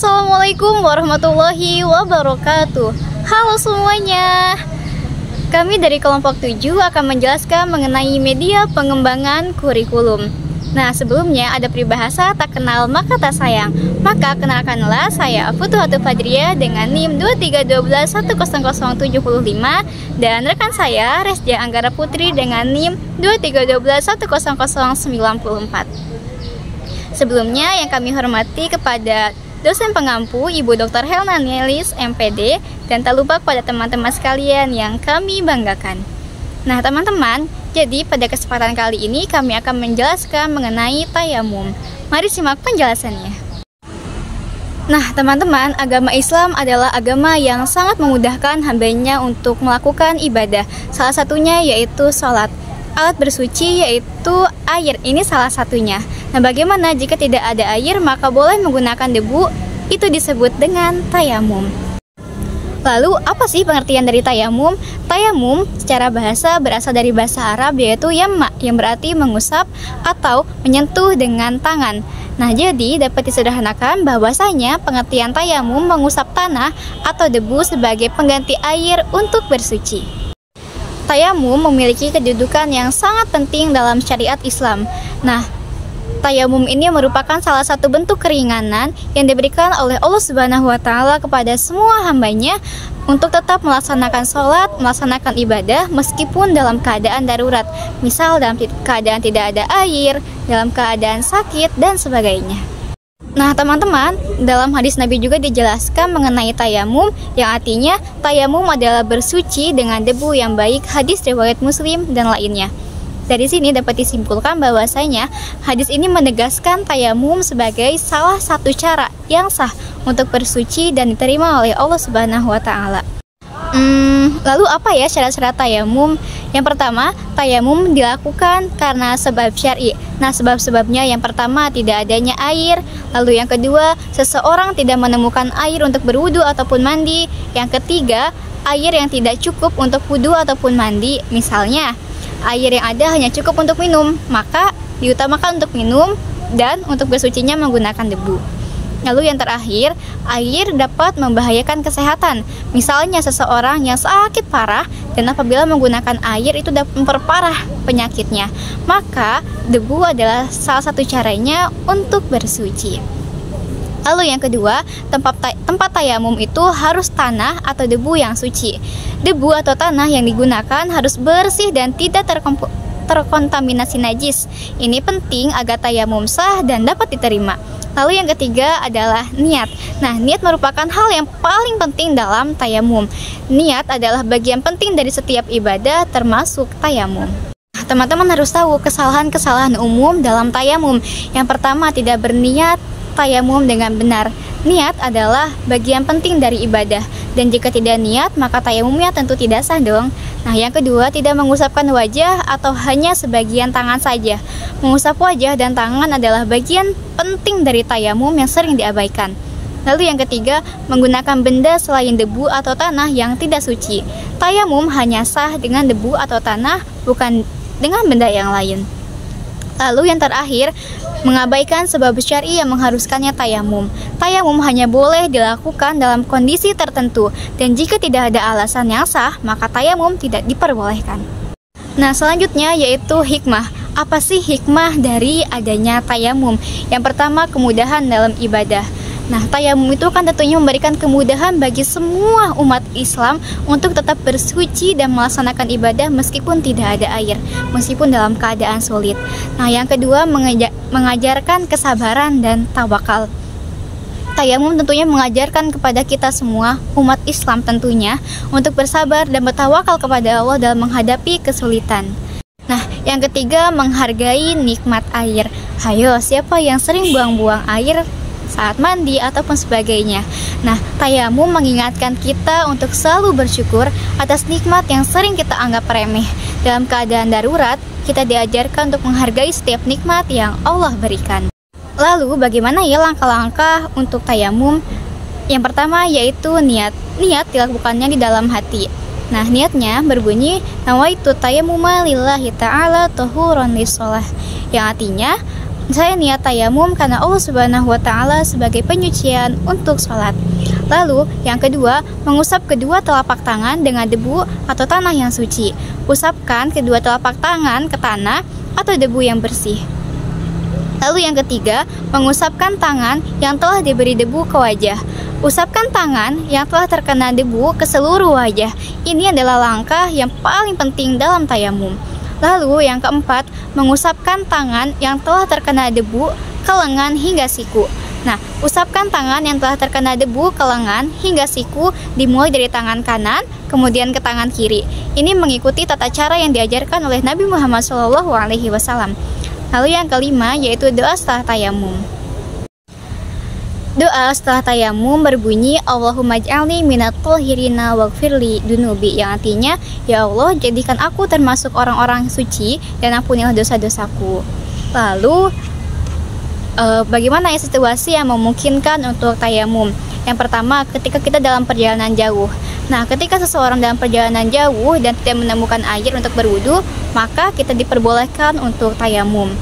Assalamualaikum warahmatullahi wabarakatuh. Halo semuanya. Kami dari kelompok 7 akan menjelaskan mengenai media pengembangan kurikulum. Nah, sebelumnya ada peribahasa tak kenal maka tak sayang. Maka kenalkanlah saya Futuhatul Fadriyah dengan NIM 231010075 dan rekan saya Resdia Anggara Putri dengan NIM 231210094. Sebelumnya yang kami hormati kepada dosen pengampu Ibu Dr. Helna Nielis, MPD, dan tak lupa kepada teman-teman sekalian yang kami banggakan. Nah teman-teman, jadi pada kesempatan kali ini kami akan menjelaskan mengenai tayamum. Mari simak penjelasannya. Nah teman-teman, agama Islam adalah agama yang sangat memudahkan hambanya untuk melakukan ibadah. Salah satunya yaitu sholat. Alat bersuci yaitu air, ini salah satunya. Nah bagaimana jika tidak ada air maka boleh menggunakan debu, itu disebut dengan tayamum. Lalu apa sih pengertian dari tayamum? Tayamum secara bahasa berasal dari bahasa Arab yaitu yamma, yang berarti mengusap atau menyentuh dengan tangan. Nah jadi dapat disederhanakan bahwasanya pengertian tayamum mengusap tanah atau debu sebagai pengganti air untuk bersuci. Tayamum memiliki kedudukan yang sangat penting dalam syariat Islam. Nah, tayamum ini merupakan salah satu bentuk keringanan yang diberikan oleh Allah Subhanahu wa Ta'ala kepada semua hambanya untuk tetap melaksanakan sholat, melaksanakan ibadah meskipun dalam keadaan darurat, misal dalam keadaan tidak ada air, dalam keadaan sakit, dan sebagainya. Nah teman-teman, dalam hadis Nabi juga dijelaskan mengenai tayamum, yang artinya tayamum adalah bersuci dengan debu yang baik, hadis riwayat Muslim dan lainnya. Dari sini dapat disimpulkan bahwasanya hadis ini menegaskan tayamum sebagai salah satu cara yang sah untuk bersuci dan diterima oleh Allah Subhanahu wa Ta'ala. Lalu apa ya syarat-syarat tayamum? Yang pertama, tayamum dilakukan karena sebab syar'i. Nah, sebab-sebabnya yang pertama tidak adanya air. Lalu yang kedua, seseorang tidak menemukan air untuk berwudu ataupun mandi. Yang ketiga, air yang tidak cukup untuk wudu ataupun mandi. Misalnya, air yang ada hanya cukup untuk minum, maka diutamakan untuk minum dan untuk bersucinya menggunakan debu. Lalu yang terakhir, air dapat membahayakan kesehatan. Misalnya seseorang yang sakit parah dan apabila menggunakan air itu dapat memperparah penyakitnya, maka debu adalah salah satu caranya untuk bersuci. Lalu yang kedua, tempat tayamum itu harus tanah atau debu yang suci. Debu atau tanah yang digunakan harus bersih dan tidak terkontaminasi najis. Ini penting agar tayamum sah dan dapat diterima. Lalu yang ketiga adalah niat. Nah, niat merupakan hal yang paling penting dalam tayamum. Niat adalah bagian penting dari setiap ibadah termasuk tayamum. Teman-teman harus tahu kesalahan-kesalahan umum dalam tayamum. Yang pertama, tidak berniat tayamum dengan benar. Niat adalah bagian penting dari ibadah, dan jika tidak niat maka tayamumnya tentu tidak sah dong. Nah yang kedua, tidak mengusapkan wajah atau hanya sebagian tangan saja. Mengusap wajah dan tangan adalah bagian penting dari tayamum yang sering diabaikan. Lalu yang ketiga, menggunakan benda selain debu atau tanah yang tidak suci. Tayamum hanya sah dengan debu atau tanah, bukan dengan benda yang lain. Lalu yang terakhir, mengabaikan sebab syar'i yang mengharuskannya tayamum. Tayamum hanya boleh dilakukan dalam kondisi tertentu, dan jika tidak ada alasan yang sah, maka tayamum tidak diperbolehkan. Nah, selanjutnya yaitu hikmah. Apa sih hikmah dari adanya tayamum? Yang pertama, kemudahan dalam ibadah. Nah, tayamum itu kan tentunya memberikan kemudahan bagi semua umat Islam untuk tetap bersuci dan melaksanakan ibadah meskipun tidak ada air, meskipun dalam keadaan sulit. Nah, yang kedua, mengajarkan kesabaran dan tawakal. Tayamum tentunya mengajarkan kepada kita semua, umat Islam tentunya, untuk bersabar dan bertawakal kepada Allah dalam menghadapi kesulitan. Nah, yang ketiga, menghargai nikmat air. Hayo, siapa yang sering buang-buang air saat mandi ataupun sebagainya. Nah, tayamum mengingatkan kita untuk selalu bersyukur atas nikmat yang sering kita anggap remeh. Dalam keadaan darurat, kita diajarkan untuk menghargai setiap nikmat yang Allah berikan. Lalu, bagaimana ya langkah-langkah untuk tayamum? Yang pertama yaitu niat. Niat dilakukannya di dalam hati. Nah, niatnya berbunyi nawaitu tayammuma lillahi ta'ala tahuran lisholah, yang artinya Saya niat tayamum karena Allah Subhanahu wa Ta'ala sebagai penyucian untuk sholat. Lalu, yang kedua, mengusap kedua telapak tangan dengan debu atau tanah yang suci. Usapkan kedua telapak tangan ke tanah atau debu yang bersih. Lalu yang ketiga, mengusapkan tangan yang telah diberi debu ke wajah. Usapkan tangan yang telah terkena debu ke seluruh wajah. Ini adalah langkah yang paling penting dalam tayamum. Lalu yang keempat, mengusapkan tangan yang telah terkena debu ke lengan hingga siku. Nah, usapkan tangan yang telah terkena debu ke lengan hingga siku dimulai dari tangan kanan, kemudian ke tangan kiri. Ini mengikuti tata cara yang diajarkan oleh Nabi Muhammad SAW. Lalu yang kelima, yaitu doa setelah tayamum. Doa setelah tayamum berbunyi Allahumma ij'alni minat thahirina waghfirli dunubi, yang artinya, ya Allah, jadikan aku termasuk orang-orang suci dan ampunilah dosa-dosaku. Lalu bagaimana ya situasi yang memungkinkan untuk tayamum? Yang pertama, ketika kita dalam perjalanan jauh. Nah, ketika seseorang dalam perjalanan jauh dan tidak menemukan air untuk berwudu, maka kita diperbolehkan untuk tayamum.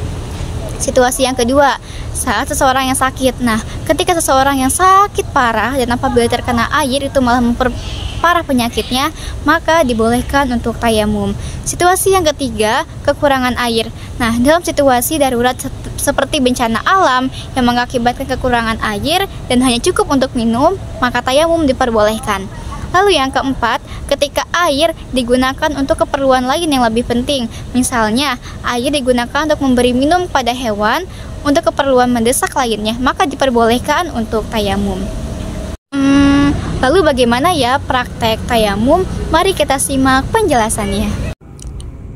Situasi yang kedua, saat seseorang yang sakit. Nah, ketika seseorang yang sakit parah dan apabila terkena air itu malah memperparah penyakitnya, maka dibolehkan untuk tayamum. Situasi yang ketiga, kekurangan air. Nah, dalam situasi darurat seperti bencana alam yang mengakibatkan kekurangan air dan hanya cukup untuk minum, maka tayamum diperbolehkan. Lalu yang keempat, ketika air digunakan untuk keperluan lain yang lebih penting. Misalnya, air digunakan untuk memberi minum pada hewan untuk keperluan mendesak lainnya, maka diperbolehkan untuk tayamum. Lalu bagaimana ya praktek tayamum? Mari kita simak penjelasannya.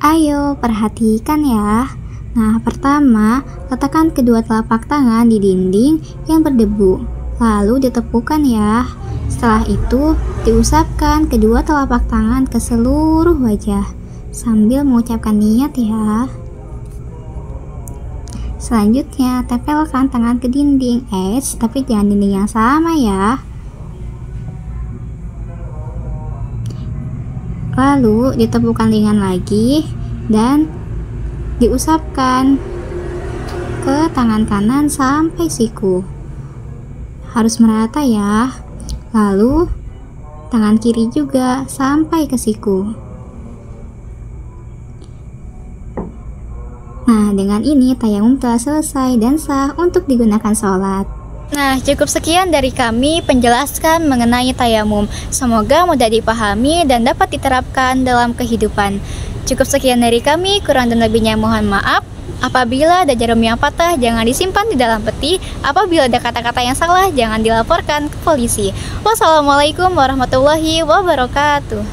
Ayo perhatikan ya. Nah, pertama, letakkan kedua telapak tangan di dinding yang berdebu, lalu ditepukan ya. Setelah itu, diusapkan kedua telapak tangan ke seluruh wajah sambil mengucapkan niat ya. Selanjutnya, tempelkan tangan ke dinding, tapi jangan dinding yang sama ya. Lalu, ditepukan ringan lagi dan diusapkan ke tangan kanan sampai siku. Harus merata ya. Lalu, tangan kiri juga sampai ke siku. Nah, dengan ini tayamum telah selesai dan sah untuk digunakan sholat. Nah, cukup sekian dari kami penjelaskan mengenai tayamum. Semoga mudah dipahami dan dapat diterapkan dalam kehidupan. Cukup sekian dari kami, kurang dan lebihnya mohon maaf. Apabila ada jarum yang patah, jangan disimpan di dalam peti. Apabila ada kata-kata yang salah, jangan dilaporkan ke polisi. Wassalamualaikum warahmatullahi wabarakatuh.